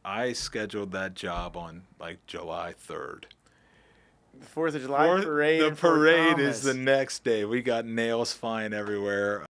I scheduled that job on like July 3rd. The 4th of July parade. The in Fort parade is the Thomas. next day. We got nails flying everywhere.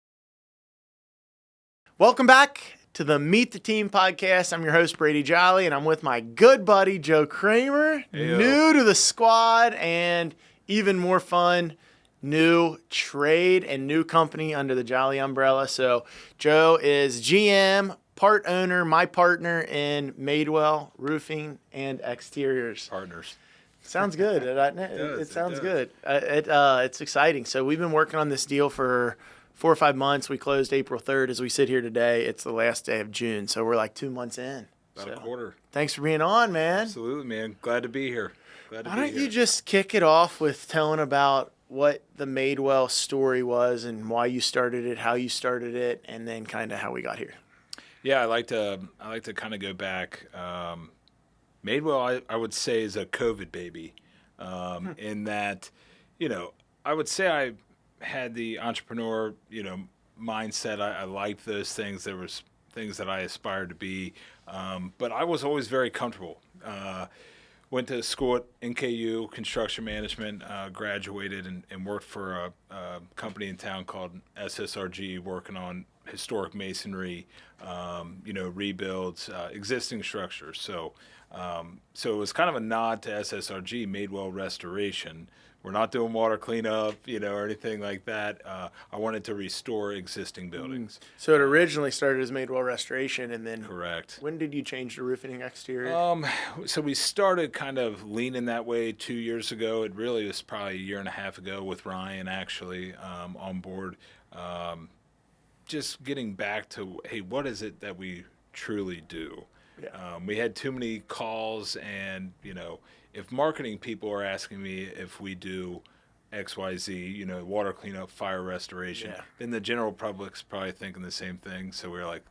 Welcome back to the Meet the Team podcast. I'm your host, Brady Jolly, and I'm with my good buddy, Joe Kramer. Heyo. New to the squad and even more fun, new trade and new company under the Jolly umbrella. So Joe is GM, part owner, my partner in Madewell Roofing and Exteriors. Partners. Sounds good. It sounds good. It's exciting. So we've been working on this deal for 4 or 5 months. We closed April 3rd. As we sit here today, it's the last day of June. So we're like 2 months in. About a quarter. Thanks for being on, man. Absolutely, man. Glad to be here. Why don't you just kick it off with telling about what the Madewell story was and why you started it, how you started it, and then kind of how we got here. Yeah, I like to kind of go back. Madewell, I would say, is a COVID baby, in that, I would say I had the entrepreneur, mindset. I liked those things. There was things that I aspired to be, but I was always very comfortable. Went to school at NKU, construction management, graduated and worked for a company in town called SSRG, working on historic masonry, rebuilds, existing structures. So it was kind of a nod to SSRG, Madewell Restoration. We're not doing water cleanup, or anything like that. I wanted to restore existing buildings. So it originally started as Madewell Restoration, and then Correct. When did you change to roofing and exterior? So we started kind of leaning that way 2 years ago. It really was probably a year and a half ago with Ryan actually on board. Just getting back to, hey, what is it that we truly do? Yeah. We had too many calls, and if marketing people are asking me if we do XYZ, water cleanup, fire restoration, then the general public's probably thinking the same thing. So we're like,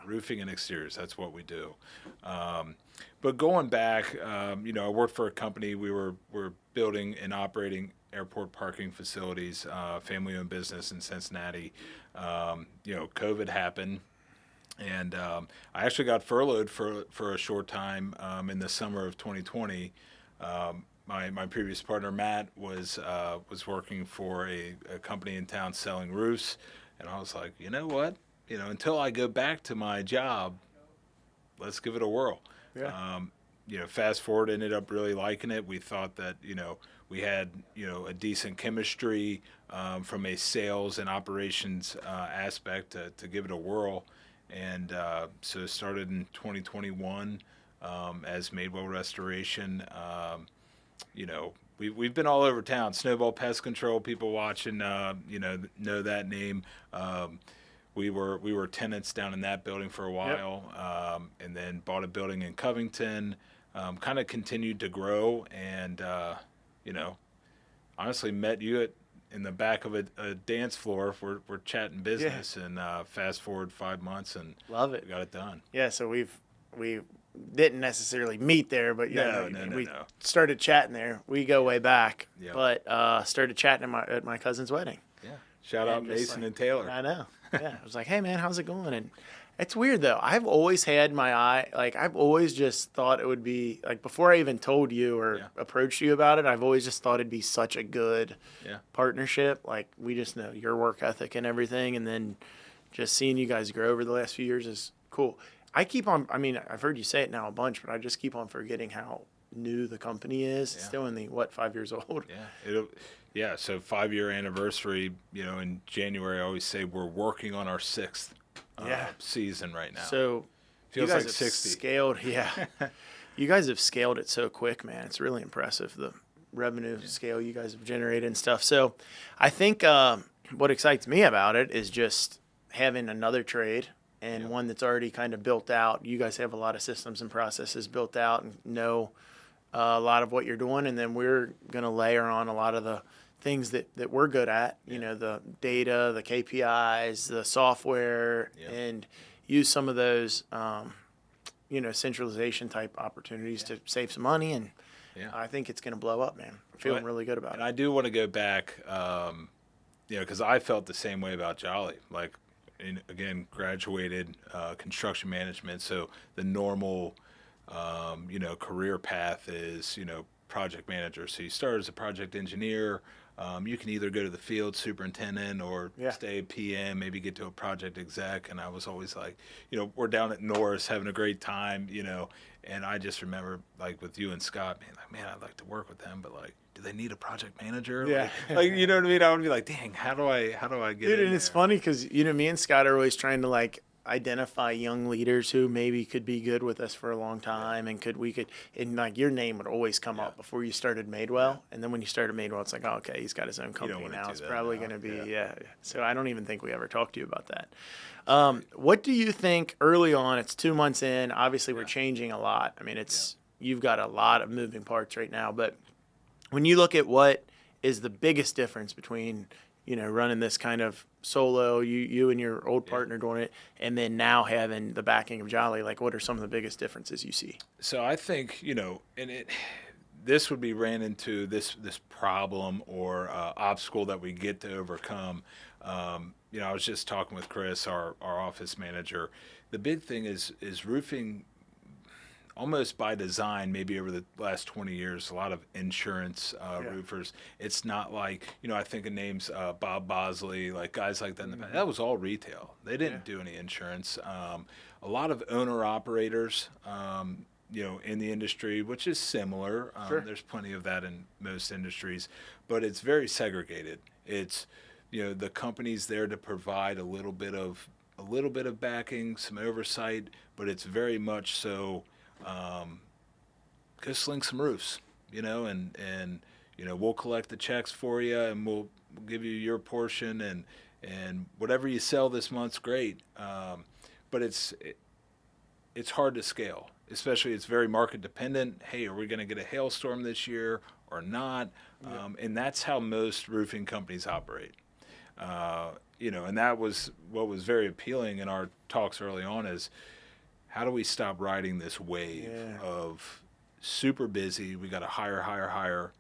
roofing and exteriors, that's what we do. But going back, I worked for a company. We're building and operating airport parking facilities, family-owned business in Cincinnati. COVID happened. And I actually got furloughed for a short time in the summer of 2020. My previous partner Matt was working for a company in town selling roofs, and I was like, you know what? Until I go back to my job, let's give it a whirl. Yeah. Fast forward, ended up really liking it. We thought that we had a decent chemistry from a sales and operations aspect to give it a whirl. And so it started in 2021 as Madewell Restoration. We've been all over town. Snowball Pest Control, people watching, know that name. We were tenants down in that building for a while, and then bought a building in Covington. Kind of continued to grow, and honestly met you in the back of a dance floor. We're chatting business, and fast forward 5 months, and Love it. we got it done. Yeah, so we didn't necessarily meet there, but we started chatting there. We go way back, but started chatting at my cousin's wedding. Yeah, shout out Mason and Taylor. I know. Yeah, I was like, hey man, how's it going? And it's weird though. I've always had my eye, like I've always just thought it would be like before I even told you or approached you about it. I've always just thought it'd be such a good partnership. Like we just know your work ethic and everything, and then just seeing you guys grow over the last few years is cool. I've heard you say it now a bunch, but I just keep on forgetting how new the company is. It's still only 5 years old. Yeah. So 5-year anniversary. In January, I always say we're working on our 6th season right now. So feels you guys like have 60. Scaled. Yeah, you guys have scaled it so quick, man. It's really impressive the revenue scale you guys have generated and stuff. So I think what excites me about it is just having another trade. And one that's already kind of built out. You guys have a lot of systems and processes built out and know a lot of what you're doing. And then we're going to layer on a lot of the things that we're good at, the data, the KPIs, the software, and use some of those, centralization type opportunities to save some money. And I think it's going to blow up, man. I'm feeling really good about it. And I do want to go back, because I felt the same way about Jolly. Like, again, graduated construction management, so the normal career path is, project manager. So you start as a project engineer. You can either go to the field superintendent or Yeah. stay a PM, maybe get to a project exec. And I was always like, we're down at Norris having a great time, and I just remember like with you and Scott being like, man, I'd like to work with them, but like, do they need a project manager? Yeah. Like, you know what I mean? I would be like, dang, how do I get Dude, in and it's there? funny because, me and Scott are always trying to like identify young leaders who maybe could be good with us for a long time and and like your name would always come up before you started Madewell. And then when you started Madewell, it's like, oh, okay, he's got his own company wanna now. do It's that probably now. going to be, Yeah. So I don't even think we ever talked to you about that. What do you think early on? It's 2 months in. Obviously, we're changing a lot. I mean, you've got a lot of moving parts right now. But when you look at what is the biggest difference between, running this kind of solo, you and your old partner doing it, and then now having the backing of Jolly, like what are some of the biggest differences you see? So I think, this would be ran into this problem or obstacle that we get to overcome. I was just talking with Chris, our office manager. The big thing is roofing, almost by design, maybe over the last 20 years, a lot of insurance roofers. It's not like, I think of names, Bob Bosley, like guys like that in the past. That was all retail. They didn't do any insurance. A lot of owner operators, in the industry, which is similar. Sure. There's plenty of that in most industries, but it's very segregated. It's, the company's there to provide a little bit of backing, some oversight, but it's very much so, go sling some roofs, and we'll collect the checks for you, and we'll give you your portion, and whatever you sell this month's great. But it's hard to scale, especially it's very market dependent. Hey, are we going to get a hailstorm this year or not? And that's how most roofing companies operate. And that was what was very appealing in our talks early on is how do we stop riding this wave of super busy? We got to hire.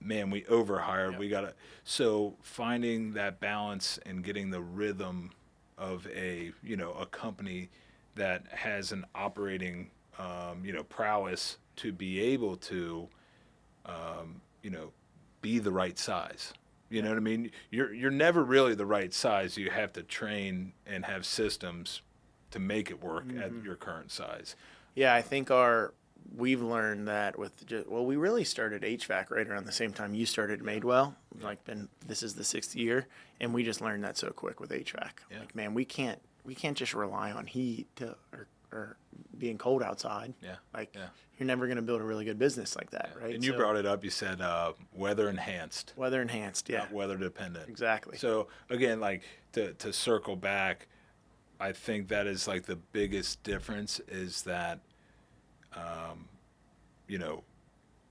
Man, we overhired. Yep. We got to. So finding that balance and getting the rhythm of a company that has an operating prowess to be able to be the right size. You know what I mean? You're never really the right size. You have to train and have systems to make it work at your current size. Yeah, I think we've learned that we really started HVAC right around the same time you started Madewell. This is the 6th year, and we just learned that so quick with HVAC. Yeah. Like, man, we can't just rely on heat or being cold outside. Yeah. You're never going to build a really good business like that, right? And you brought it up. You said weather enhanced. Weather enhanced, yeah. Not weather dependent. Exactly. So again, like to circle back, I think that is like the biggest difference is that,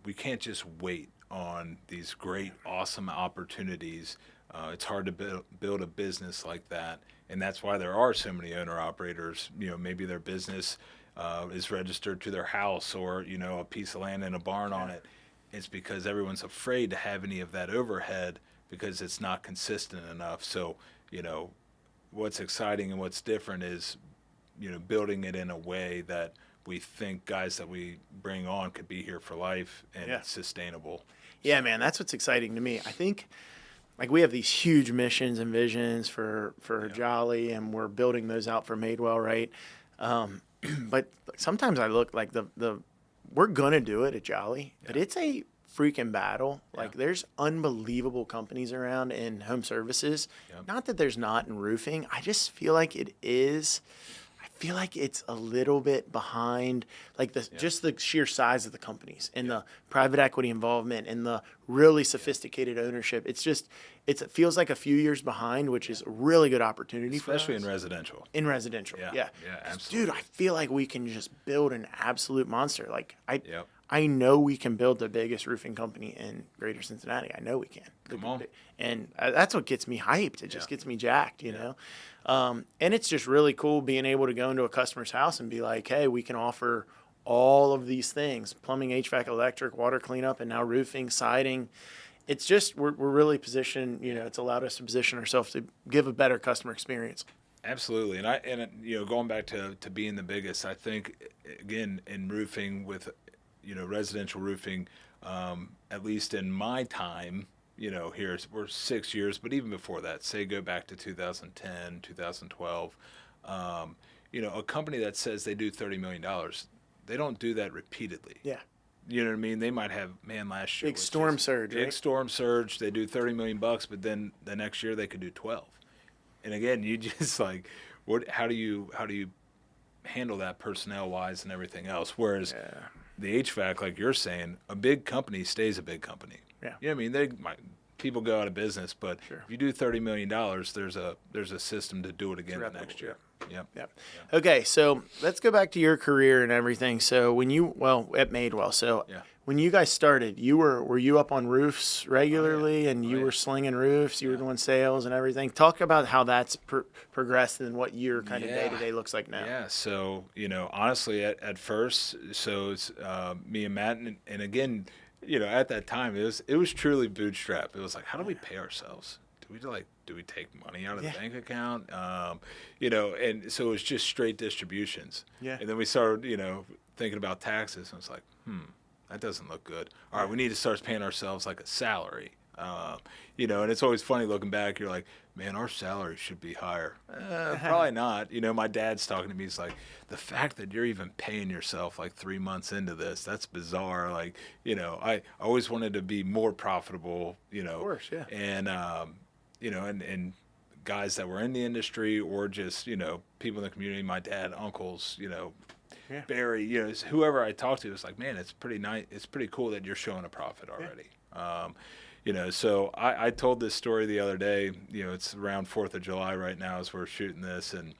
we can't just wait on these great, awesome opportunities. It's hard to build a business like that. And that's why there are so many owner operators. Maybe their business is registered to their house or, a piece of land and a barn on it. It's because everyone's afraid to have any of that overhead because it's not consistent enough. So, what's exciting and what's different is, building it in a way that we think guys that we bring on could be here for life and it's sustainable. Yeah, man, that's what's exciting to me. I think like we have these huge missions and visions for Jolly, and we're building those out for Madewell, right? But sometimes I look like we're gonna do it at Jolly, but it's a freaking battle. Like there's unbelievable companies around in home services. Not that there's not in roofing. I just feel like it is. I feel like it's a little bit behind, like just the sheer size of the companies and the private equity involvement and the really sophisticated ownership. It feels like a few years behind, which is a really good opportunity especially for us. in residential. In residential, yeah, absolutely. Dude, I feel like we can just build an absolute monster. Like I know we can build the biggest roofing company in Greater Cincinnati. I know we can. Come on. And that's what gets me hyped. It just gets me jacked, you know? And it's just really cool being able to go into a customer's house and be like, hey, we can offer all of these things: plumbing, HVAC, electric, water cleanup, and now roofing, siding. It's just, we're really positioned, it's allowed us to position ourselves to give a better customer experience. Absolutely, and going back to being the biggest, I think again in roofing with residential roofing, at least in my time, here we're 6 years, but even before that, say go back to 2010, 2012, a company that says they do $30 million, they don't do that repeatedly. Yeah. You know what I mean? They might have, man, last year Big storm surge, big right? storm surge. They do 30 million bucks, but then the next year they could do 12. And again, you just like, what? How do you handle that personnel wise and everything else? Whereas the HVAC, like you're saying, a big company stays a big company. Yeah. You know what I mean? People go out of business, but if you do $30 million, there's a system to do it again the next year. Yep. Okay, so let's go back to your career and everything. So when at Madewell, when you guys started, were you up on roofs regularly, and you were slinging roofs, you were doing sales and everything? Talk about how that's progressed and what your kind of day-to-day looks like now. Yeah, so, honestly, at first, so it's me and Matt, and again, at that time, it was truly bootstrap. It was like, how do we pay ourselves? Do we take money out of the bank account? And so it was just straight distributions. Yeah. And then we started, thinking about taxes, and it's like, that doesn't look good. All right, we need to start paying ourselves like a salary. And it's always funny looking back. You're like, man, our salary should be higher. Probably not. My dad's talking to me. He's like, the fact that you're even paying yourself like 3 months into this, that's bizarre. Like, I always wanted to be more profitable, Of course, yeah. And, and guys that were in the industry or just, people in the community, my dad, uncles, Barry, whoever I talked to was like, man, it's pretty nice. It's pretty cool that you're showing a profit already. So I told this story the other day. It's around 4th of July right now as we're shooting this, and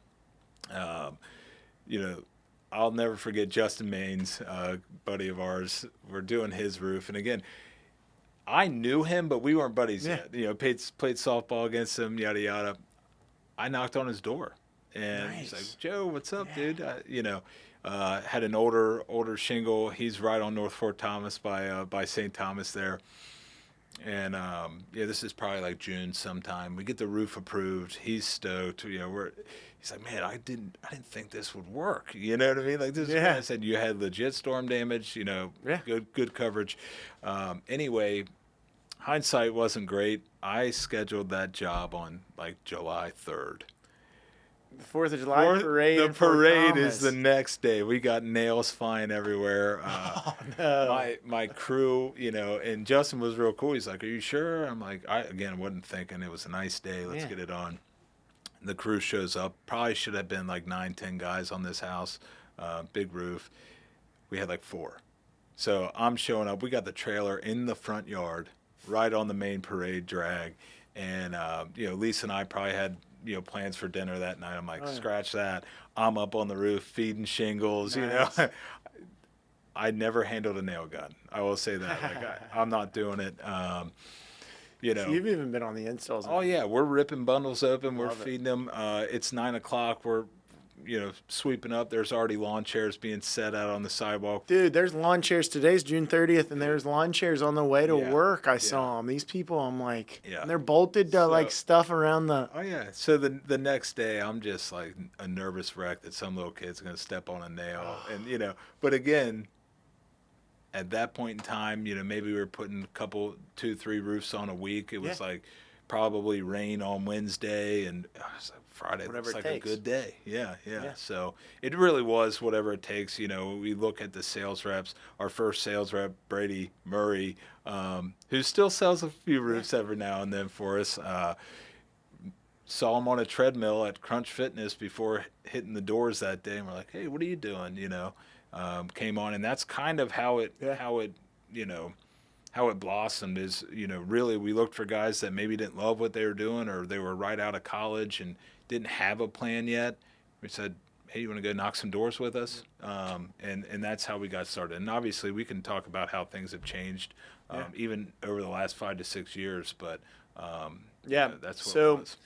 I'll never forget Justin Maines, buddy of ours. We're doing his roof, and again, I knew him, but we weren't buddies yet. Played softball against him, yada yada. I knocked on his door, and he's like, "Joe, what's up, dude?" Had an older shingle. He's right on North Fort Thomas by St. Thomas there. And this is probably like June sometime. We get the roof approved. He's stoked. He's like, man, I didn't think this would work. You know what I mean? Like this. I said you had legit storm damage. Good coverage. Anyway, hindsight wasn't great. I scheduled that job on like July 3rd. The 4th of July parade. The parade is the next day. We got nails flying everywhere. My crew, and Justin was real cool. He's like, "Are you sure?" I'm like, I wasn't thinking. It was a nice day. Let's get it on. The crew shows up. Probably should have been like 9-10 guys on this house. Big roof. We had like 4. So I'm showing up. We got the trailer in the front yard, right on the main parade drag, and Lisa and I probably had plans for dinner that night. I'm like, scratch that. I'm up on the roof feeding shingles. Nice. I never handled a nail gun. I will say that. Like I'm not doing it. So you've even been on the installs. Oh yeah, we're ripping bundles open. We're feeding them. It's 9:00. We're sweeping up. There's already lawn chairs being set out on the sidewalk. Dude, there's lawn chairs. Today's June 30th, and there's lawn chairs on the way to work. I saw them. These people, I'm like, and they're bolted to like stuff around the. Oh yeah. So the next day, I'm just like a nervous wreck that some little kid's gonna step on a nail, and But again, at that point in time, maybe we were putting 2-3 roofs on a week. It was like probably rain on Wednesday, and it was like Friday looks like a good day. Yeah. So it really was whatever it takes. We look at the sales reps. Our first sales rep, Brady Murray, who still sells a few roofs every now and then for us. Saw him on a treadmill at Crunch Fitness before hitting the doors that day, and we're like, "Hey, what are you doing?" Came on, and that's kind of how it blossomed. Is really we looked for guys that maybe didn't love what they were doing, or they were right out of college and didn't have a plan yet. We said, "Hey, you want to go knock some doors with us?" And that's how we got started. And obviously, we can talk about how things have changed, even over the last 5 to 6 years. But that's what it was.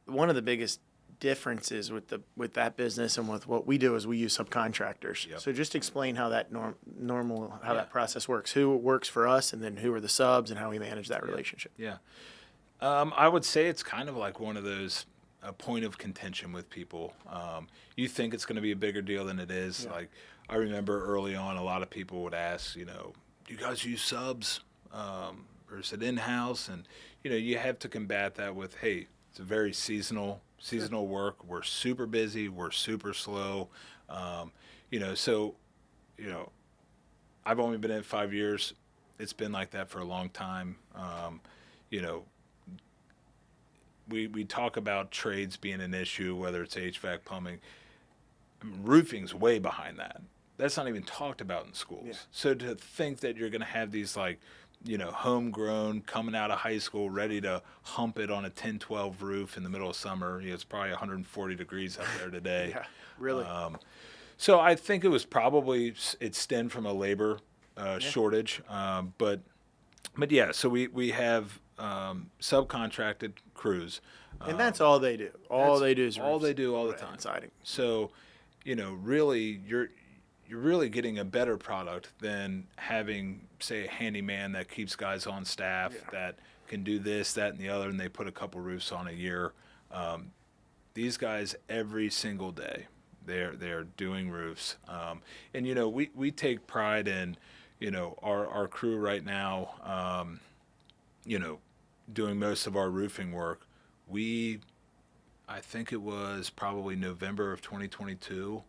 One of the biggest differences with that business and with what we do is we use subcontractors. Yep. So just explain how that that process works. Who works for us, and then who are the subs, and how we manage that relationship. Yeah. I would say it's kind of like one of those a point of contention with people. You think it's going to be a bigger deal than it is. Yeah. Like, I remember early on, a lot of people would ask, do you guys use subs? Or is it in-house? And, you have to combat that with, hey, it's a very seasonal work. We're super busy. We're super slow. So, I've only been in it 5 years. It's been like that for a long time. We talk about trades being an issue, whether it's HVAC, plumbing. Roofing's way behind that. That's not even talked about in schools. Yeah. So to think that you're going to have these homegrown coming out of high school ready to hump it on a 10-12 roof in the middle of summer, it's probably 140 degrees out there today. Yeah, really. So I think it stemmed from a labor shortage. But yeah, so we have subcontracted crews. And that's all they do. All they do is all roofs. they do all the Right, time. and siding. So, really, you're really getting a better product than having, say, a handyman that keeps guys on staff that can do this, that, and the other, and they put a couple roofs on a year. These guys, every single day, they're doing roofs. And we take pride in, our crew right now. Doing most of our roofing work. I think it was probably November of 2022,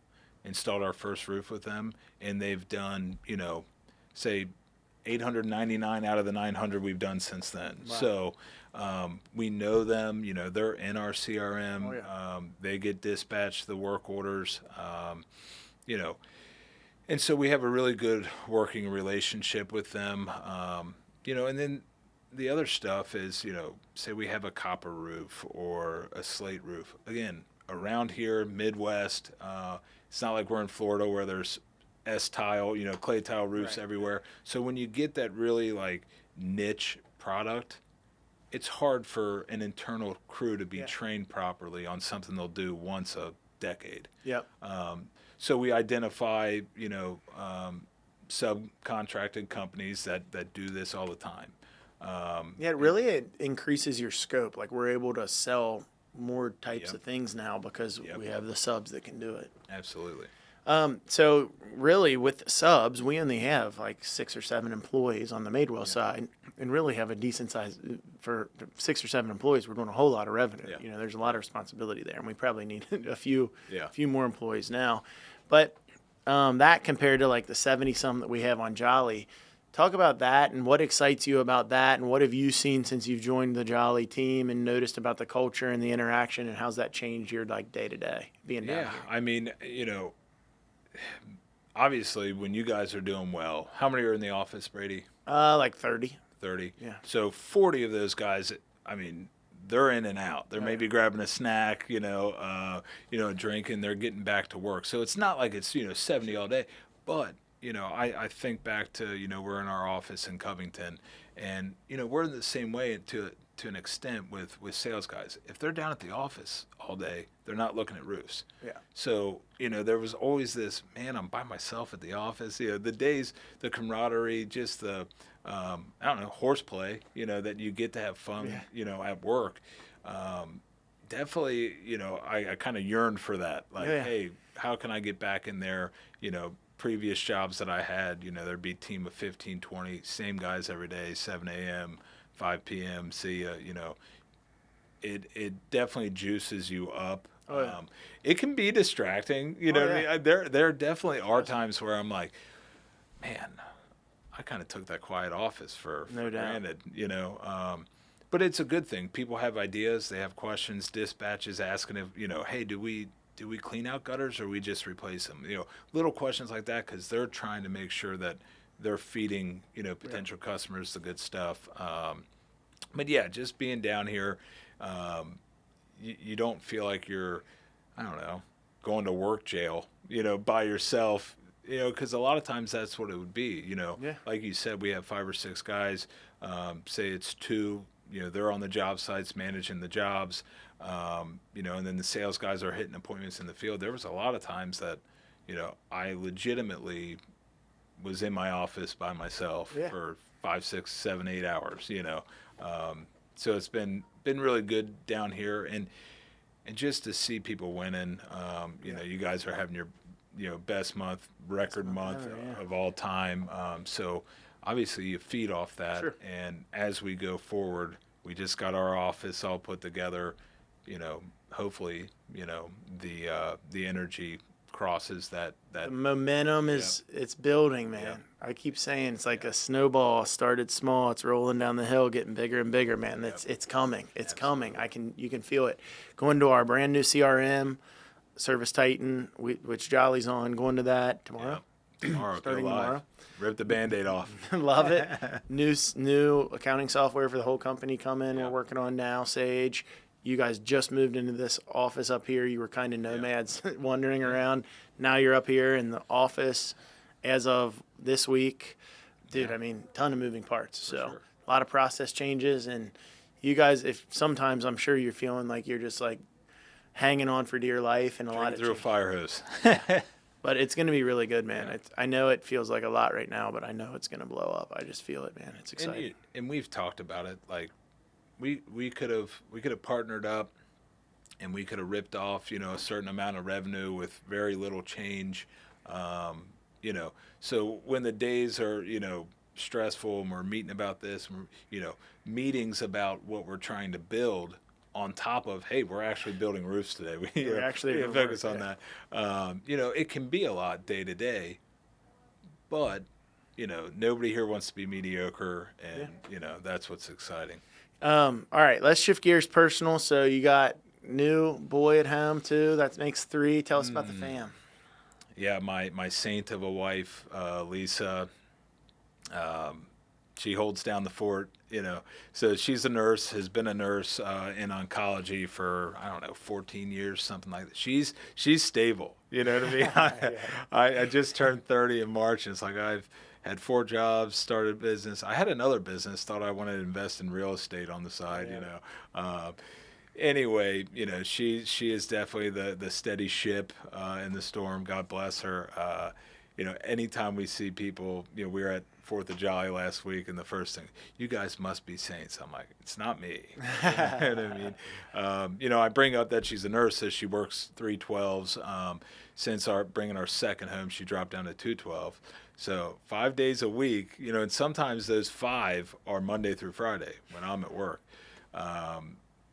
installed our first roof with them, and they've done, say 899 out of the 900 we've done since then. Wow. So we know them, they're in our CRM. Oh, yeah. They get dispatched the work orders, and so we have a really good working relationship with them, and then the other stuff is, say we have a copper roof or a slate roof. Again, around here, Midwest, it's not like we're in Florida where there's S-tile, clay tile roofs everywhere. So when you get that really niche product, it's hard for an internal crew to be trained properly on something they'll do once a decade. Yep. So we identify, subcontracted companies that do this all the time. It increases your scope. Like, we're able to sell more types of things now because we have the subs that can do it. Absolutely. So really, with the subs, we only have 6 or 7 employees on the Madewell side, and really have a decent size for 6 or 7 employees. We're doing a whole lot of revenue. Yeah. There's a lot of responsibility there, and we probably need a few more employees now. But that compared to the 70 some that we have on Jolly. Talk about that and what excites you about that, and what have you seen since you've joined the Jolly team and noticed about the culture and the interaction, and how's that changed your day to day being down here? I mean, obviously when you guys are doing well, how many are in the office, Brady? 30. 30. Yeah. So 40 of those guys, they're in and out. They're maybe grabbing a snack, a drink, and they're getting back to work. So it's not like it's 70 all day, but I think back to, we're in our office in Covington, and, we're in the same way to an extent with sales guys. If they're down at the office all day, they're not looking at roofs. Yeah. So, there was always this, man, I'm by myself at the office. The days, the camaraderie, just the, horseplay, that you get to have fun, at work. Definitely, I kind of yearned for that. Hey, how can I get back in there, previous jobs that I had, there'd be a team of 15, 20, same guys every day, 7 a.m., 5 p.m., see ya, it definitely juices you up. Oh, yeah. It can be distracting, what I mean? There definitely are times where I'm like, man, I kind of took that quiet office for granted, but it's a good thing. People have ideas, they have questions, dispatches asking if, hey, do we clean out gutters or we just replace them? Little questions like that, because they're trying to make sure that they're feeding, potential customers the good stuff. But yeah, just being down here, you don't feel like you're, going to work jail, by yourself, because a lot of times that's what it would be, Like you said, we have 5 or 6 guys, say it's 2, they're on the job sites managing the jobs. And then the sales guys are hitting appointments in the field. There was a lot of times that, I legitimately was in my office by myself for 5, 6, 7, 8 hours, So it's been really good down here. And, and just to see people winning. You know, you guys are having your, you know, best month, record month ever, yeah. of all time. So obviously you feed off that. Sure. And as we go forward, we just got our office all put together. You know, hopefully, you know, the energy crosses that. The momentum is it's building, man. Yeah. I keep saying it's like a snowball. Started small, it's rolling down the hill, getting bigger and bigger, man. It's coming. It's coming. You can feel it. Going to our brand new CRM, Service Titan, which Jolly's on. Going to that tomorrow. Tomorrow, Starting go live. tomorrow. Rip the Band-Aid off. Love it. New accounting software for the whole company coming. Yeah. We're working on now. Sage. You guys just moved into this office up here. You were kind of nomads wandering around. Now you're up here in the office as of this week. Dude, I mean, ton of moving parts. So sure. a lot of process changes. And you guys, if sometimes I'm sure you're feeling like you're just like hanging on for dear life and a lot of Through a change. fire hose. But it's going to be really good, man. I know it feels like a lot right now, but I know it's going to blow up. I just feel it, man. It's exciting. And we've talked about it. Like we could have partnered up, and we could have ripped off, you know, a certain amount of revenue with very little change. You know, so when the days are, you know, stressful and we're meeting about this, you know, meetings about what we're trying to build. On top of, hey, we're actually building roofs today. We're actually we focus on that. You know, it can be a lot day to day, but you know, nobody here wants to be mediocre, and you know, that's what's exciting. All right, let's shift gears personal. So you got new boy at home too. That makes 3. Tell us about the fam. Yeah, my saint of a wife, Lisa. She holds down the fort, you know. So she's a nurse, has been a nurse in oncology for, I don't know, 14 years, something like that. She's stable, you know what I mean? I just turned 30 in March, and it's like I've had 4 jobs, started a business. I had another business, thought I wanted to invest in real estate on the side, you know. Anyway, you know, she is definitely the steady ship in the storm. God bless her. You know, anytime we see people, you know, we were at 4th of July last week, and the first thing, you guys must be saints. I'm like, it's not me. You know what I mean? You know, I bring up that she's a nurse, so she works 3/12s. Since bringing our second home, she dropped down to 2/12. So 5 days a week, you know, and sometimes those 5 are Monday through Friday when I'm at work.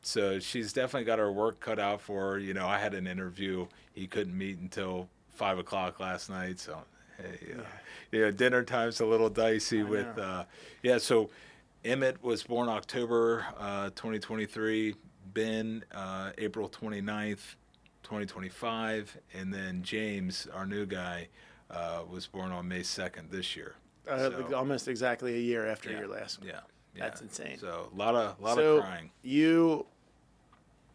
So she's definitely got her work cut out for her. You know, I had an interview. He couldn't meet until 5 o'clock last night. So, hey, you know, dinner time's a little dicey so Emmett was born October 2023, Ben April 29th, 2025, and then James, our new guy, was born on May 2nd this year. Almost exactly a year after your last one. Yeah. That's insane. So a lot of crying. You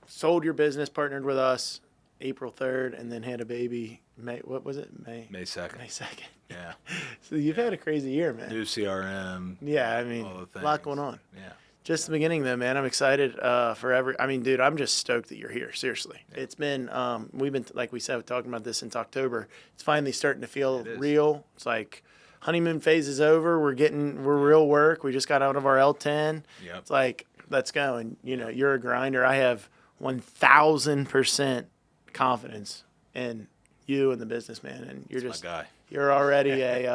sold your business, partnered with us April 3rd, and then had a baby May 2nd. May 2nd. Yeah. So you've had a crazy year, man. New CRM. Yeah, I mean, all the things. a lot going on. Yeah. Just the beginning, though, man. I'm excited I mean, dude, I'm just stoked that you're here. Seriously. Yeah. It's been, we've been, like we said, talking about this since October. It's finally starting to feel real. It's like honeymoon phase is over. We're real work. We just got out of our L10. Yep. It's like, let's go. And, you know, you're a grinder. I have 1,000% confidence in you and the businessman. And you're That's just, my guy. You're already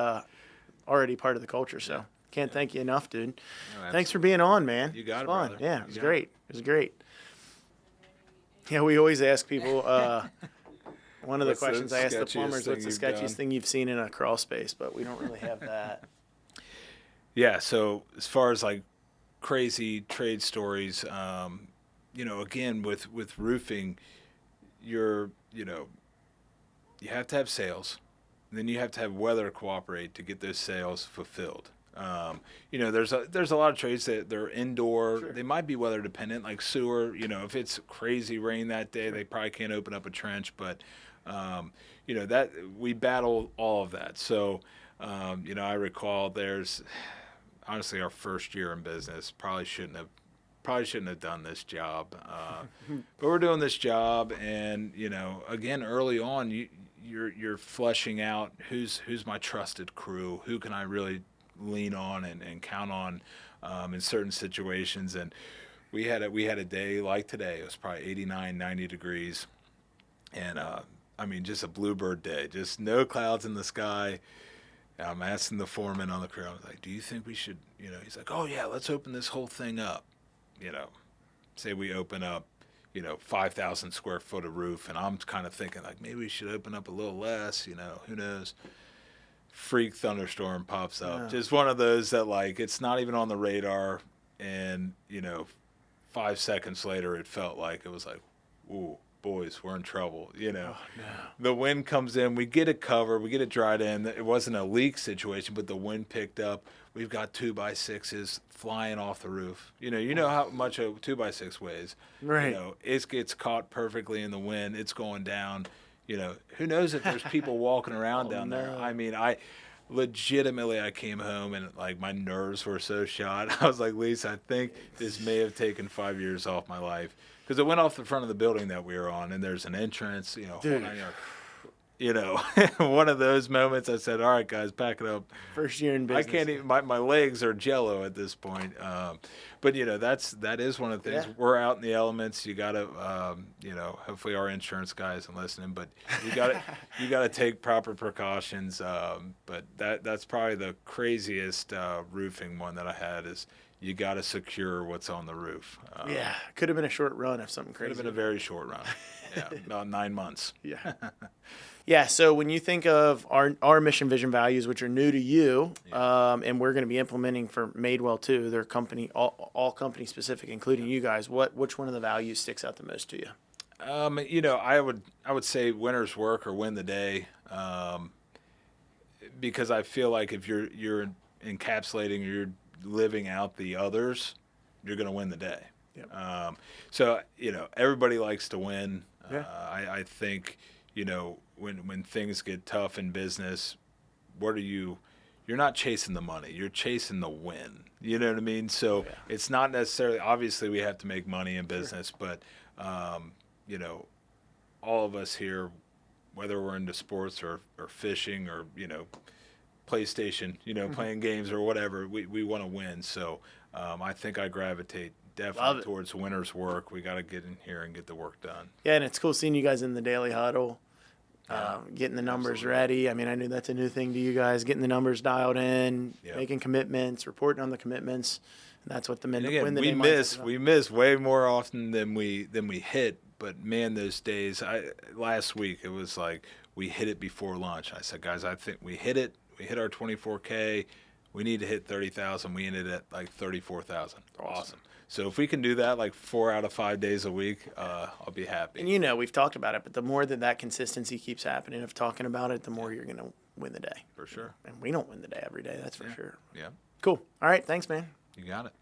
already part of the culture. So can't thank you enough, dude. No, thanks for being on, man. You got it, fun. brother. Yeah, it was great. It was great. Yeah, we always ask people, one of the questions I ask the plumbers, what's the sketchiest thing you've seen in a crawl space? But we don't really have that. Yeah, so as far as like crazy trade stories, you know, again, with roofing, you have to have sales. Then you have to have weather cooperate to get those sales fulfilled. You know, there's a lot of trades that they're indoor. Sure. They might be weather dependent, like sewer. You know, if it's crazy rain that day, they probably can't open up a trench. But you know, that we battle all of that. So you know, I recall there's honestly our first year in business probably shouldn't have done this job, but we're doing this job, and you know, again, early on, you're fleshing out who's my trusted crew, who can I really lean on and count on in certain situations. And we had a day like today. It was probably 89, 90 degrees, and I mean, just a bluebird day, just no clouds in the sky. I'm asking the foreman on the crew. I was like, "Do you think we should?" He's like, "Oh yeah, let's open this whole thing up." Say we open up, 5,000 square foot of roof, and I'm kind of thinking like maybe we should open up a little less. Who knows? Freak thunderstorm pops up. Yeah. Just one of those that like it's not even on the radar, and 5 seconds later it felt like it was like, ooh, boys, we're in trouble. Oh, no. The wind comes in, we get it covered, we get it dried in. It wasn't a leak situation, but the wind picked up. We've got 2x6s flying off the roof. You know how much a 2x6 weighs. Right. It gets caught perfectly in the wind. It's going down. Who knows if there's people walking around down there. I mean, I came home and like my nerves were so shot. I was like, Lisa, I think this may have taken 5 years off my life, because it went off the front of the building that we were on, and there's an entrance, Dude. One of those moments I said, all right, guys, pack it up. First year in business. I can't even, my legs are jello at this point. But that is one of the things. Yeah. We're out in the elements. You got to, hopefully our insurance guys are listening, but you got to take proper precautions. But that's probably the craziest roofing one that I had is you got to secure what's on the roof. Yeah. Could have been a short run if something crazy. Could have been a very short run. Yeah, about 9 months. Yeah. Yeah, so when you think of our mission, vision, values, which are new to you, and we're going to be implementing for Madewell too, their company, all company specific, including you guys, which one of the values sticks out the most to you? I would say winner's work or win the day, because I feel like if you're encapsulating, you're living out the others, you're going to win the day. Yep. So everybody likes to win. Yeah. I think when things get tough in business, you're not chasing the money, you're chasing the win. You know what I mean? So it's not necessarily, obviously we have to make money in business, but all of us here, whether we're into sports or fishing or PlayStation, playing games or whatever, we want to win. So I think I gravitate definitely towards winner's work. We got to get in here and get the work done. Yeah, and it's cool seeing you guys in the daily huddle, getting the numbers ready. I mean, I knew that's a new thing to you guys, getting the numbers dialed in, making commitments, reporting on the commitments. And that's what the men win the day. We miss way more often than we hit. But man, those days. Last week it was like we hit it before lunch. I said, guys, I think we hit it. We hit our 24K. We need to hit 30,000. We ended at like 34,000. Awesome. So if we can do that like 4 out of 5 days a week, I'll be happy. And we've talked about it, but the more that consistency keeps happening of talking about it, the more you're going to win the day. For sure. And we don't win the day every day, that's for sure. Yeah. Cool. All right. Thanks, man. You got it.